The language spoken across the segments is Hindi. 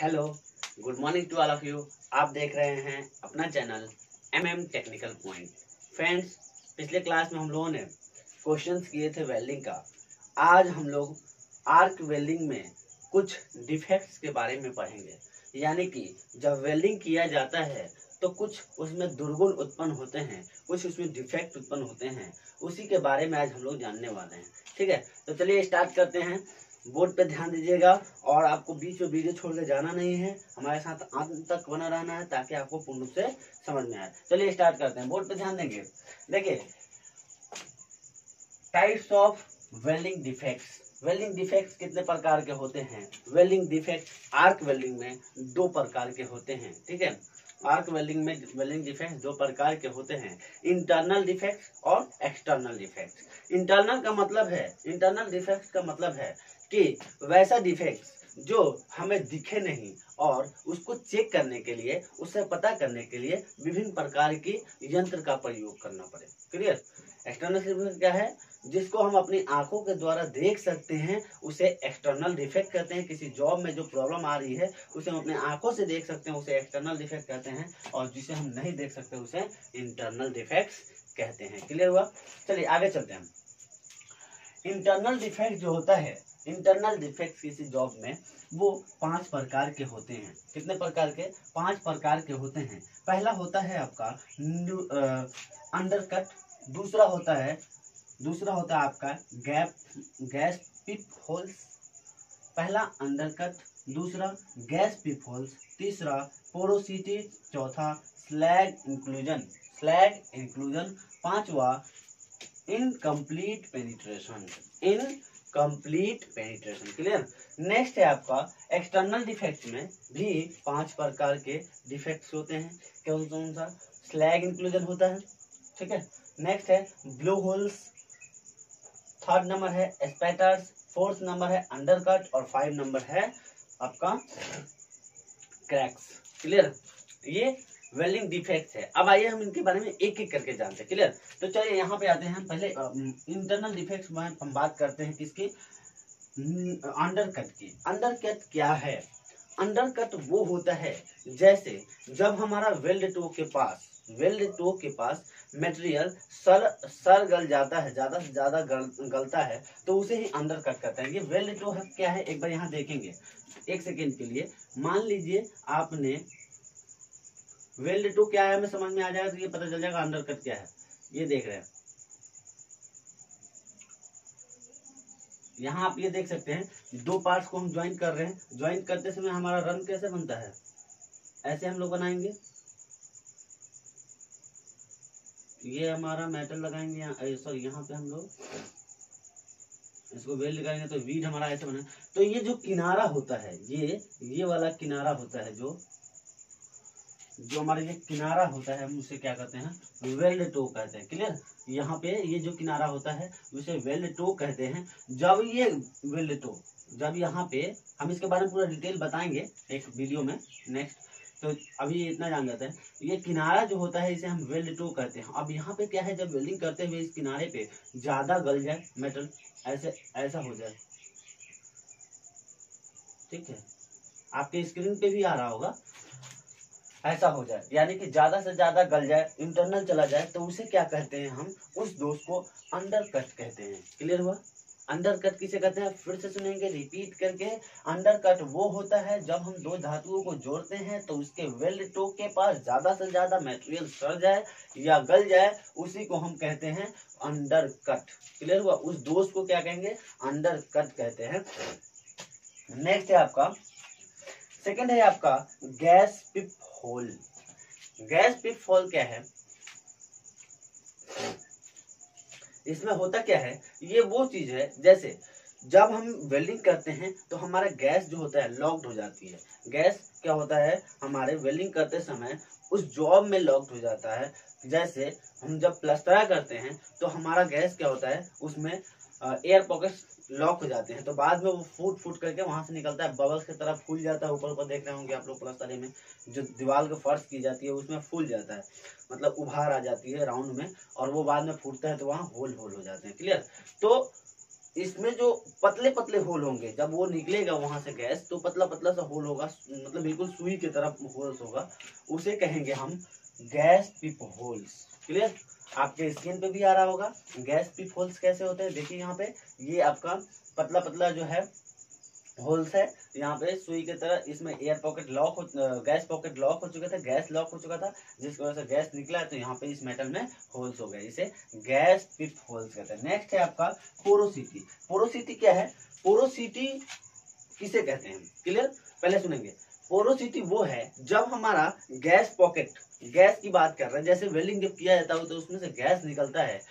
Hello, good morning to all of you. आप देख रहे हैं अपना चैनल टेक्निकल पॉइंट। फ्रेंड्स, पिछले क्लास में हम लोगों ने क्वेश्चंस किए थे वेल्डिंग का। आज हम लोग आर्क वेल्डिंग में कुछ डिफेक्ट्स के बारे में पढ़ेंगे। यानी कि जब वेल्डिंग किया जाता है तो कुछ उसमें दुर्गुण उत्पन्न होते हैं, कुछ उसमें डिफेक्ट उत्पन्न होते हैं, उसी के बारे में आज हम लोग जानने वाले हैं। ठीक है, तो चलिए स्टार्ट करते हैं। बोर्ड पे ध्यान दीजिएगा और आपको बीच में वीडियो छोड़ के जाना नहीं है, हमारे साथ अंत तक बना रहना है ताकि आपको पूर्ण रूप से समझ में आए। चलिए स्टार्ट करते हैं, बोर्ड पे ध्यान देंगे। देखिए, types of welding defects. Welding defects कितने प्रकार के होते हैं? वेल्डिंग डिफेक्ट आर्क वेल्डिंग में दो प्रकार के होते हैं। ठीक है, आर्क वेल्डिंग में वेल्डिंग डिफेक्ट दो प्रकार के होते हैं, इंटरनल डिफेक्ट और एक्सटर्नल डिफेक्ट। इंटरनल डिफेक्ट का मतलब है कि वैसा डिफेक्ट जो हमें दिखे नहीं और उसको चेक करने के लिए, उससे पता करने के लिए विभिन्न प्रकार की यंत्र का प्रयोग करना पड़े। क्लियर? एक्सटर्नल डिफेक्ट क्या है? जिसको हम अपनी आंखों के द्वारा देख सकते हैं उसे एक्सटर्नल डिफेक्ट कहते हैं। किसी जॉब में जो प्रॉब्लम आ रही है उसे हम अपने आंखों से देख सकते हैं, उसे एक्सटर्नल डिफेक्ट कहते हैं, और जिसे हम नहीं देख सकते उसे इंटरनल डिफेक्ट्स कहते हैं। क्लियर हुआ? चलिए आगे चलते हैं। इंटरनल डिफेक्ट जो होता है, इंटरनल डिफेक्ट किसी जॉब में वो 5 प्रकार के होते हैं। कितने प्रकार के? 5 प्रकार के होते हैं। पहला होता है आपका अंडरकट, दूसरा होता है आपका गैस पिप होल्स। पहला अंडरकट, दूसरा गैस पिप होल्स, तीसरा पोरोसिटी, चौथा स्लैग इंक्लूजन, पांचवा इनकम्प्लीट पेनिट्रेशन। क्लियर? नेक्स्ट है आपका एक्सटर्नल डिफेक्ट में भी 5 प्रकार के डिफेक्ट्स होते हैं। कौन सा? स्लैग इंक्लूजन होता है। ठीक है, नेक्स्ट है ब्लो होल्स, थर्ड नंबर है स्पैटर्स, फोर्थ नंबर है अंडरकट और 5 नंबर है आपका क्रैक्स। क्लियर? ये वेल्डिंग डिफेक्ट्स है। अब आइए हम इनके बारे में एक एक करके जानते हैं। क्लियर? तो चलिए यहाँ पे आते हैं। पहले इंटरनल डिफेक्ट्स में हम बात करते हैं किसकी? अंडरकट की। अंडरकट क्या है? अंडरकट वो होता है जैसे जब हमारा वेल्ड टो के पास मटेरियल सर गल जाता है, ज्यादा से ज्यादा गलता है, तो उसे ही अंडरकट करता है। ये वेल्ड टो क्या है? एक बार यहाँ देखेंगे एक सेकेंड के लिए। मान लीजिए आपने वेल्ड टू क्या है हमें समझ में आ जाएगा, तो ये पता चल जाएगा अंडरकट क्या है। ये देख रहे हैं, यहाँ आप ये देख सकते हैं दो पार्ट्स को हम ज्वाइन कर रहे हैं। ज्वाइन करते समय हमारा रन कैसे बनता है? ऐसे हम लोग बनाएंगे। ये हमारा मेटल लगाएंगे यहाँ पे हम लोग इसको वेल्ड करेंगे तो वीड हमारा ऐसे बना। तो ये जो किनारा होता है, ये वाला किनारा होता है, जो हमारा ये किनारा होता है, हम उसे क्या कहते हैं? वेल्ड टो कहते हैं। क्लियर? यहाँ पे ये जो किनारा होता है उसे वेल्ड टो कहते हैं। जब ये वेल्ड टो, जब यहाँ पे हम इसके बारे में पूरा डिटेल बताएंगे एक वीडियो में नेक्स्ट, तो अभी इतना जान जाते हैं। ये किनारा जो होता है इसे हम वेल्ड टो कहते हैं। अब यहाँ पे क्या है, जब वेल्डिंग करते हुए इस किनारे पे ज्यादा गल जाए मेटल, ऐसा हो जाए, ठीक है, आपके स्क्रीन पे भी आ रहा होगा, ऐसा हो जाए, यानी कि ज्यादा से ज्यादा गल जाए, इंटरनल चला जाए, तो उसे क्या कहते हैं हम? उस दोष को अंडरकट कहते हैं। क्लियर हुआ? अंडरकट किसे कहते हैं? फिर से सुनेंगे रिपीट करके। अंडरकट वो होता है जब हम दो धातुओं को जोड़ते हैं तो उसके वेल्ड टो के पास ज्यादा से ज्यादा मटेरियल सड़ जाए या गल जाए, उसी को हम कहते हैं अंडरकट। क्लियर हुआ? उस दोष को क्या कहेंगे? अंडरकट कहते हैं। नेक्स्ट है आपका, सेकंड है आपका गैस पिप होल। गैस पिप होल क्या है? इसमें होता क्या है? ये वो चीज है जैसे जब हम वेल्डिंग करते हैं तो हमारा गैस जो होता है लॉक्ड हो जाती है। गैस क्या होता है? हमारे वेल्डिंग करते समय उस जॉब में लॉक्ड हो जाता है। जैसे हम जब प्लास्टरा करते हैं तो हमारा गैस क्या होता है, उसमें एयर पॉकेट्स लॉक हो जाते हैं, तो बाद में वो फूट करके वहां से निकलता है, बबल्स की तरफ फूल जाता है। ऊपर देख रहे होंगे आप लोग प्लास्टरिंग में जो दीवार का फर्श की जाती है उसमें फूल जाता है, मतलब उभार आ जाती है राउंड में, और वो बाद में फूटता है तो वहाँ होल हो जाते हैं। क्लियर? तो इसमें जो पतले पतले होल होंगे, जब वो निकलेगा वहां से गैस तो पतला पतला सा होल होगा, मतलब बिल्कुल सुई की तरफ होल्स होगा, उसे कहेंगे हम गैस पिप होल्स। क्लियर? आपके स्क्रीन पे भी आ रहा होगा गैस पिप होल्स कैसे होते हैं। देखिए यहाँ पे ये आपका पतला पतला जो है होल्स है, यहाँ पे सुई की तरह, इसमें एयर पॉकेट लॉक हो, गैस पॉकेट लॉक हो चुका था, गैस लॉक हो चुका था, जिसकी वजह से गैस निकला है, तो यहाँ पे इस मेटल में होल्स हो गए, इसे गैस पिप होल्स कहते हैं। नेक्स्ट है आपका पोरोसिटी। पोरोसिटी क्या है? पोरोसिटी किसे कहते हैं? क्लियर? पहले सुनेंगे। पोरोसिटी वो है जब हमारा गैस पॉकेट, गैस की बात कर रहे हैं, जैसे वेल्डिंग जब किया जाता है तो उसमें से गैस निकलता है,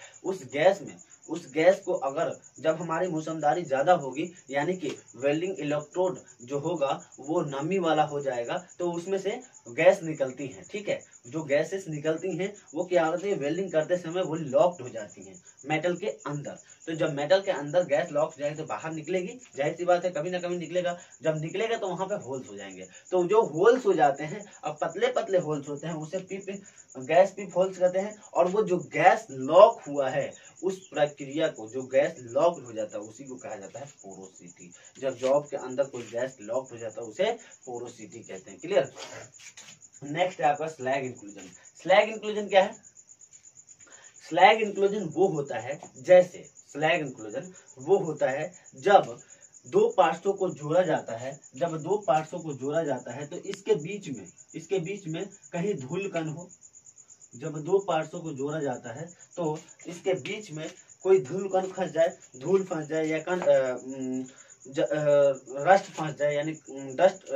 उस गैस को अगर जब हमारी मुसमदारी ज्यादा होगी, यानी कि वेल्डिंग इलेक्ट्रोड जो होगा वो नमी वाला हो जाएगा, तो उसमें से गैस निकलती है। ठीक है, जो गैसेस निकलती हैं वो क्या होती है, वेल्डिंग करते समय वो लॉक्ड हो जाती हैं मेटल के अंदर। तो जब मेटल के अंदर गैस लॉक हो जाएगी तो बाहर निकलेगी, जाहिर सी बात है कभी ना कभी निकलेगा, जब निकलेगा तो वहां पे होल्स हो जाएंगे। तो जो होल्स हो जाते हैं, अब पतले पतले होल्स होते हैं, उसे गैस पिप होल्स कहते हैं। और वो जो गैस लॉक हुआ है, उस प्रक्रिया को, जो गैस लॉक हो जाता है उसी को कहा जाता है पोरोसिटी। जब जॉब के अंदर कोई गैस लॉक हो जाता है उसे पोरोसिटी कहते हैं। क्लियर? नेक्स्ट है आपका स्लैग इंक्लूजन। स्लैग इंक्लूजन क्या है? स्लैग इंक्लूजन वो होता है, जैसे स्लैग इंक्लूजन वो होता है जब दो पार्ट्सों को जोड़ा जाता है, जब दो पार्ट्सों को जोड़ा जाता है तो इसके बीच में कहीं धूल कण हो। जब दो पार्ट्सों को जोड़ा जाता है तो इसके बीच में कोई धूल कण फंस जाए, धूल फंस जाए, या कण रस्ट फंस जाए, यानी डस्ट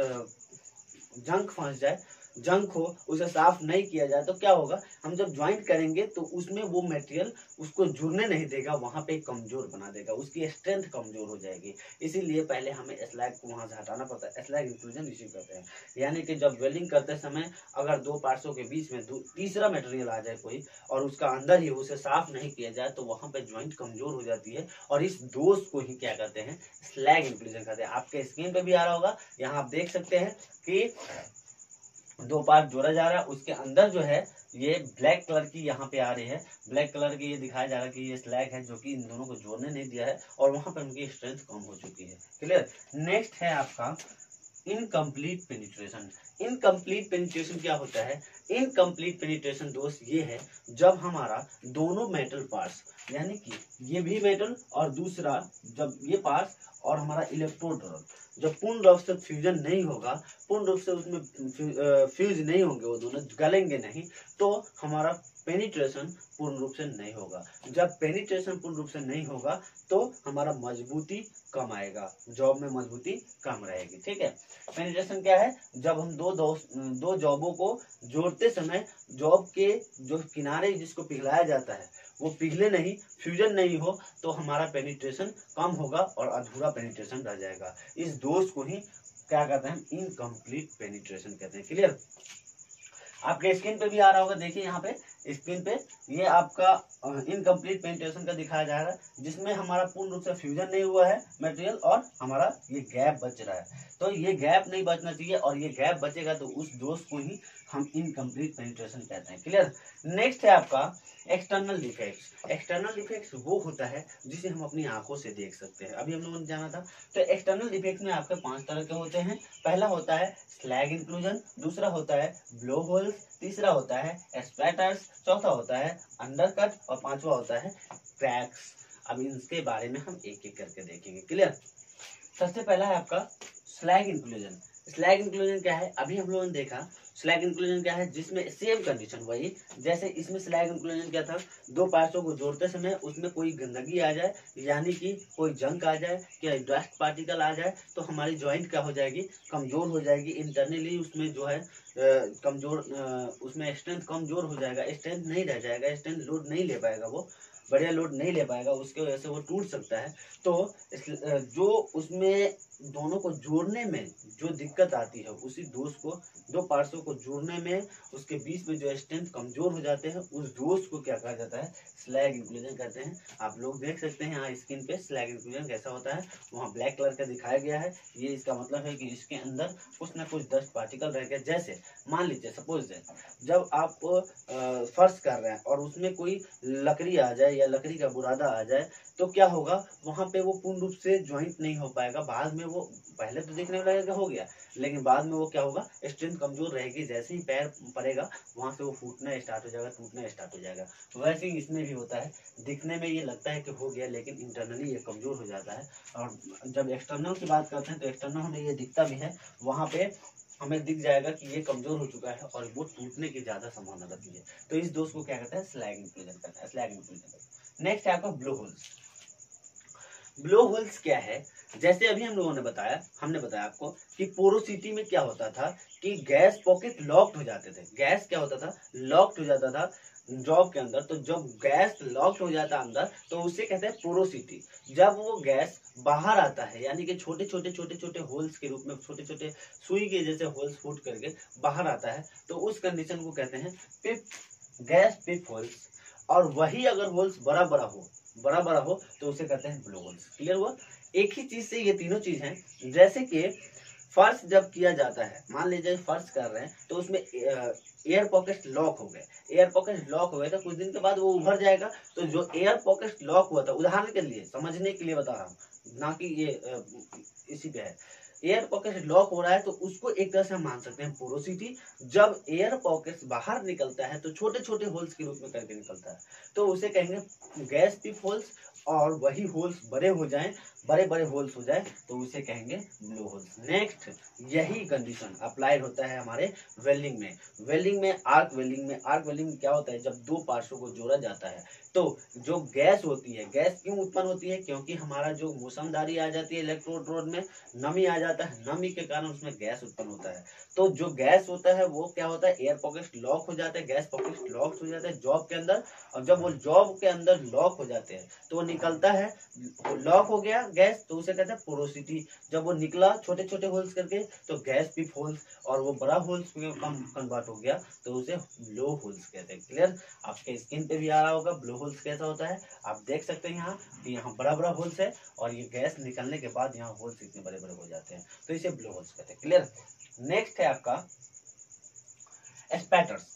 जंक फंस जाए, जंक हो, उसे साफ नहीं किया जाए तो क्या होगा, हम जब ज्वाइंट करेंगे तो उसमें वो मटेरियल उसको जुड़ने नहीं देगा, वहां पे कमजोर बना देगा, उसकी स्ट्रेंथ कमजोर हो जाएगी। इसीलिए पहले हमें स्लैग को वहां से हटाना पड़ता है। स्लैग इंक्लूजन इसी कहते हैं। यानी कि जब वेल्डिंग करते समय अगर दो पार्ट्सों के बीच में तीसरा मटेरियल आ जाए कोई, और उसका अंदर ही उसे साफ नहीं किया जाए, तो वहां पे ज्वाइंट कमजोर हो जाती है, और इस दोष को ही क्या कहते हैं, स्लैग इंक्लूजन कहते हैं। आपके स्क्रीन पे भी आ रहा होगा, यहाँ आप देख सकते हैं कि दो पार्ट जोड़ा जा रहा है, उसके अंदर जो है ये ब्लैक कलर की यहाँ पे आ रही है, ब्लैक कलर की ये दिखाया जा रहा है कि ये स्लैग है जो कि इन दोनों को जोड़ने नहीं दिया है, और वहां पर उनकी स्ट्रेंथ कम हो चुकी है। क्लियर? नेक्स्ट है आपका इनकम्प्लीट पेनिट्रेशन। इनकम्प्लीट पेनिट्रेशन क्या होता है? इनकम्प्लीट पेनिट्रेशन दोस्त ये है जब हमारा दोनों मेटल पार्ट्स, यानी कि ये भी मेटल और दूसरा, जब ये पार्ट्स और हमारा इलेक्ट्रोड जब पूर्ण रूप से फ्यूजन नहीं होगा, पूर्ण रूप से उसमें फ्यूज नहीं होंगे, वो दोनों गलेंगे नहीं, तो हमारा पेनिट्रेशन पूर्ण रूप से नहीं होगा। जब पेनिट्रेशन पूर्ण रूप से नहीं होगा तो हमारा मजबूती कम आएगा, जॉब में मजबूती कम रहेगी। ठीक है, पेनिट्रेशन क्या है? जब हम दो जॉबों को जोड़ते समय जॉब के जो किनारे जिसको पिघलाया जाता है वो पिघले नहीं, फ्यूजन नहीं हो, तो हमारा पेनिट्रेशन कम होगा और अधूरा पेनिट्रेशन रह जाएगा। इस दोष को ही क्या कहते हैं, इनकम्प्लीट पेनिट्रेशन कहते हैं। क्लियर? आपके स्क्रीन पे भी आ रहा होगा, देखिए यहाँ पे स्क्रीन पे ये आपका इनकम्प्लीट पेनिट्रेशन का दिखाया जा रहा है, जिसमें हमारा पूर्ण रूप से फ्यूजन नहीं हुआ है मटेरियल और हमारा ये गैप बच रहा है। तो ये गैप नहीं बचना चाहिए, और ये गैप बचेगा तो उस दोष को ही हम इनकम्प्लीट पेनिट्रेशन कहते हैं। क्लियर? नेक्स्ट है आपका एक्सटर्नल डिफेक्ट्स। एक्सटर्नल डिफेक्ट्स वो होता है जिसे हम अपनी आंखों से देख सकते हैं, अभी हम लोगों ने जाना था। तो एक्सटर्नल डिफेक्ट्स में आपके 5 तरह के होते हैं। पहला होता है स्लैग इंक्लूजन, दूसरा होता है ब्लो होल्स, तीसरा होता है स्पैटर्स, चौथा होता है अंडरकट, और पांचवा होता है क्रैक्स। अब इसके बारे में हम एक एक करके देखेंगे। क्लियर? सबसे पहला है आपका स्लैग इंक्लूजन। स्लैग इंक्लूजन क्या है? अभी हम लोगों ने देखा स्लैग इंक्लूजन क्या है, जिसमें सेम कंडीशन वही, जैसे इसमें स्लैग इंक्लूजन क्या था, दो पार्ट्सों को जोड़ते समय उसमें कोई गंदगी आ जाए, यानी कि कोई जंक आ जाए, क्या डस्ट पार्टिकल आ जाए, तो हमारी जॉइंट क्या हो जाएगी, कमजोर हो जाएगी। इंटरनली उसमें जो है कमजोर, उसमें स्ट्रेंथ कमजोर हो जाएगा, स्ट्रेंथ नहीं रह जाएगा, स्ट्रेंथ लोड नहीं ले पाएगा, वो बढ़िया लोड नहीं ले पाएगा, उसके वजह से वो टूट सकता है। तो जो उसमें दोनों को जोड़ने में जो दिक्कत आती है, उसी दोष को, दो पार्ट्सों को जोड़ने में उसके बीच में जो स्ट्रेंथ कमजोर हो जाते हैं, उस दोष को क्या कहा जाता है, स्लैग इंक्लूजन कहते हैं। आप लोग देख सकते हैं यहाँ स्क्रीन पे स्लैग इंक्लूजन कैसा होता है, वहाँ ब्लैक कलर का दिखाया गया है। ये इसका मतलब है कि इसके अंदर कुछ ना कुछ डस्ट पार्टिकल रह गया। जैसे मान लीजिए सपोज जब आप फर्श कर रहे हैं और उसमें कोई लकड़ी आ जाए या लकड़ी का बुरादा आ जाए, तो क्या होगा, वहां पे वो पूर्ण रूप से ज्वाइंट नहीं हो पाएगा। बाद में वो, पहले तो देखने में लगेगा हो गया, लेकिन बाद में वो क्या होगा, स्ट्रेंथ कमजोर रहेगी। जैसे ही पैर पड़ेगा वहां से वो फूटना स्टार्ट हो जाएगा, टूटना स्टार्ट हो जाएगा। वैसे ही इसमें भी होता है, दिखने में ये लगता है कि हो गया, लेकिन इंटरनली ये कमजोर हो जाता है। और जब एक्सटर्नल की बात करते हैं तो एक्सटर्नल हमें ये दिखता भी है, वहां पे हमें दिख जाएगा कि ये कमजोर हो चुका है और वो टूटने की ज्यादा संभावना रहती है। तो इस दोष को क्या कहते हैं, स्लैग इंक्लूजन कहते हैं, स्लैग इंक्लूजन। नेक्स्ट है आपका ब्लो होल्स। ब्लो होल्स क्या है, जैसे अभी हम लोगों ने बताया, हमने बताया आपको कि पोरोसिटी में क्या होता था कि गैस पॉकेट लॉक्ड हो जाते थे। गैस क्या होता था, लॉक्ड हो जाता था जॉब के अंदर। तो जब गैस लॉक्ड हो जाता अंदर तो उसे कहते हैं पोरोसिटी। जब वो गैस बाहर आता है, यानी कि छोटे छोटे होल्स के रूप में, छोटे छोटे सुई के जैसे होल्स फूट करके बाहर आता है, तो उस कंडीशन को कहते हैं पिप, गैस पिप होल्स। और वही अगर होल्स बड़ा बड़ा हो तो उसे कहते हैं ब्लो होल्स। क्लियर हुआ। एक ही चीज से ये तीनों चीज हैं। जैसे कि फर्श जब किया जाता है, मान लीजिए फर्श कर रहे हैं तो उसमें एयर पॉकेट लॉक हो गए, एयर पॉकेट लॉक हो गए तो कुछ दिन के बाद वो उभर जाएगा। तो जो एयर पॉकेट लॉक हुआ था, उदाहरण के लिए समझने के लिए बता रहा हूँ, ना कि ये इसी पे है, एयर पॉकेट लॉक हो रहा है तो उसको एक तरह से हम मान सकते हैं पोरोसिटी। जब एयर पॉकेट बाहर निकलता है तो छोटे छोटे होल्स के रूप में करके निकलता है, तो उसे कहेंगे गैस पिप होल्स। और वही होल्स बड़े हो जाएं, बड़े बड़े होल्स हो जाए तो उसे कहेंगे ब्लो होल्स। नेक्स्ट, यही कंडीशन अप्लाइड होता है हमारे वेल्डिंग में। वेल्डिंग में, आर्क वेल्डिंग में, आर्क वेल्डिंग में क्या होता है, जब दो पार्श्वों को जोड़ा जाता है तो जो गैस होती है, गैस क्यों उत्पन्न होती है, क्योंकि हमारा जो मौसमदारी आ जाती है इलेक्ट्रोड रोड में, नमी आ जाता है, नमी के कारण उसमें गैस उत्पन्न होता है। तो जो गैस होता है वो क्या होता है, एयर पॉकेट लॉक हो जाता है, गैस पॉकेट लॉक हो जाता है जॉब के अंदर। और जब वो जॉब के अंदर लॉक हो जाते हैं तो वो निकलता है, लॉक हो गया गैस, तो उसे कहते हैं पोरोसिटी। जब वो निकला छोटे छोटे होल्स करके तो गैस पिप होल्स, और वो बड़ा होल्स में कन्वर्ट हो गया तो उसे ब्लो होल्स कहते हैं। क्लियर। आपके स्क्रीन पे भी आ रहा होगा ब्लो होल्स कैसा होता है, आप देख सकते हैं यहाँ कि यहाँ बड़ा बड़ा होल्स है और ये गैस निकलने के बाद यहाँ होल्स इतने बड़े बड़े हो जाते हैं, तो इसे ब्लो होल्स कहते हैं। क्लियर। नेक्स्ट है आपका स्पैटर्स।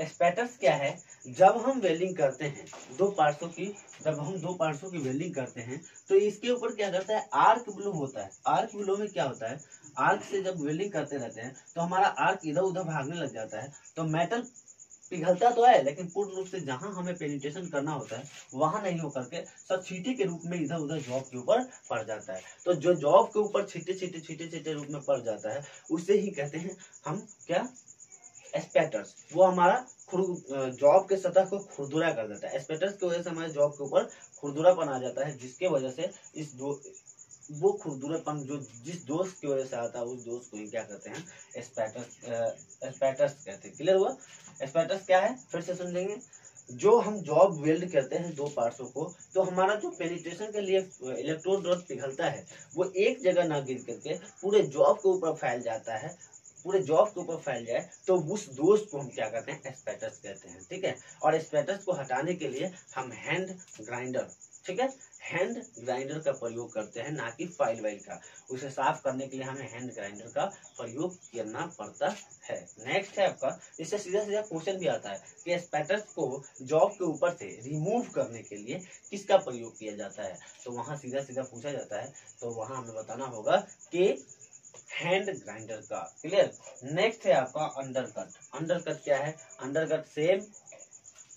स्पैटर्स क्या है, जब हम वेल्डिंग करते हैं दो पार्ट्सों की, जब हम दो पार्ट्सों की वेल्डिंग करते हैं तो इसके ऊपर क्या करता है, आर्क ब्लो होता है। आर्क ब्लो में क्या होता है, आर्क से जब वेल्डिंग करते रहते हैं तो हमारा आर्क इधर उधर भागने लग जाता है, तो मेटल पिघलता तो है लेकिन पूर्ण रूप से जहां हमें पेनिट्रेशन करना होता है वहां नहीं होकर के सब छींटे के रूप में इधर उधर जॉब के ऊपर पड़ जाता है। तो जो जॉब के ऊपर छींटे रूप में पड़ जाता है उसे ही कहते हैं हम क्या, स्पैटर्स। वो हमारा जॉब के सतह को खुरदुरा कर देता है। स्पैटर्स की वजह से हमारे जॉब के ऊपर खुरदुरापन आ जाता है, जिसके वजह से वो खुरदुरापन जो जिस दोष की वजह से आता है उस दोष को ही क्या कहते हैं, स्पैटर्स कहते हैं। क्लियर हुआ। स्पैटर्स क्या है, फिर से समझेंगे। जो हम जॉब वेल्ड करते हैं दो पार्ट्सों को, तो हमारा जो पेनिट्रेशन के लिए इलेक्ट्रोड रॉड पिघलता है वो एक जगह ना गिर करके पूरे जॉब के ऊपर फैल जाता है, पूरे जॉब के ऊपर फैल जाए तो उस दोष को हम क्या कहते हैं, स्पैटर्स कहते हैं। ठीक है। और स्पैटर्स को हटाने के लिए हम हैंड ग्राइंडर, ठीक है, हैंड ग्राइंडर का प्रयोग करते हैं, ना कि फाइल वाइल का। उसे साफ करने के लिए हमें हैंड ग्राइंडर का प्रयोग करना पड़ता है। नेक्स्ट है आपका, इससे सीधा सीधा क्वेश्चन भी आता है कि स्पैटर्स को जॉब के ऊपर से रिमूव करने के लिए किसका प्रयोग किया जाता है, तो वहां सीधा सीधा पूछा जाता है, तो वहां हमें बताना होगा कि हैंड ग्राइंडर का। क्लियर। नेक्स्ट है आपका अंडरकट। अंडरकट क्या है, अंडरकट सेम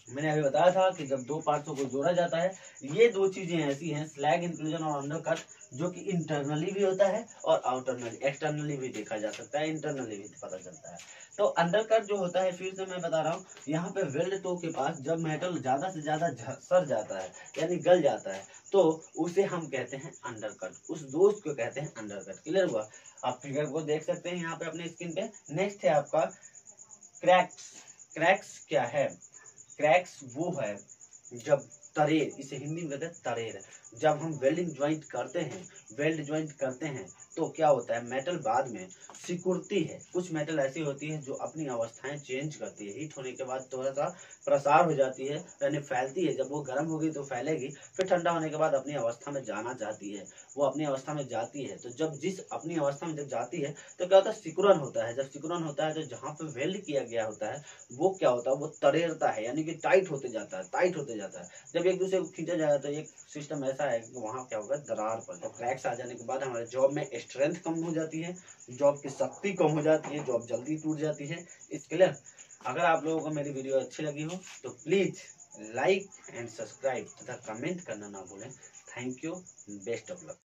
मैंने अभी बताया था कि जब दो पार्ट्सों को जोड़ा जाता है, ये दो चीजें ऐसी हैं, स्लैग इंक्लूजन और अंडरकट, जो कि इंटरनली भी होता है और आउटरनली, एक्सटर्नली भी देखा जा सकता है, इंटरनली भी पता चलता है। तो अंडरकट जो होता है, फिर से मैं बता रहा हूँ, यहाँ पे वेल्ड टो के पास जब मेटल ज्यादा से ज्यादा सर जाता है यानी गल जाता है तो उसे हम कहते हैं अंडरकट, उस दोष को कहते हैं अंडरकट। क्लियर हुआ। आप फिगर को देख सकते हैं यहाँ पे अपने स्क्रीन पे। नेक्स्ट है आपका क्रैक्स। क्रैक्स क्या है, क्रैक्स वो है जब तरेर, इसे हिंदी में कहते हैं तरेर, जब हम वेल्डिंग ज्वाइंट करते हैं, वेल्ड ज्वाइंट करते हैं तो क्या होता है, मेटल बाद में सिकुड़ती है। कुछ मेटल ऐसी होती है जो अपनी अवस्थाएं चेंज करती है, हीट होने के बाद थोड़ा सा प्रसार हो जाती है, यानी फैलती है। जब वो गर्म होगी तो फैलेगी, फिर ठंडा होने के बाद अपनी अवस्था में जाना चाहती है, वो अपनी अवस्था में जाती है। तो जब जिस अपनी अवस्था में जब जाती है तो क्या होता है, सिकुड़न होता है। जब सिकुड़न होता है तो जहाँ पे वेल्ड किया गया होता है वो क्या होता है, वो तरेरता है, यानी कि टाइट होते जाता है, टाइट होते जाता है। जब एक दूसरे को खींचा जाएगा तो एक सिस्टम ऐसा है कि वहाँ क्या होगा, दरार पड़ जाए। क्रैक्स आ जाने के बाद हमारे जॉब में स्ट्रेंथ कम हो जाती है, जॉब की शक्ति कम हो जाती है, जॉब जल्दी टूट जाती है। इसके लिए अगर आप लोगों को मेरी वीडियो अच्छी लगी हो तो प्लीज लाइक एंड सब्सक्राइब तथा कमेंट करना ना भूलें। Thank you, best of luck.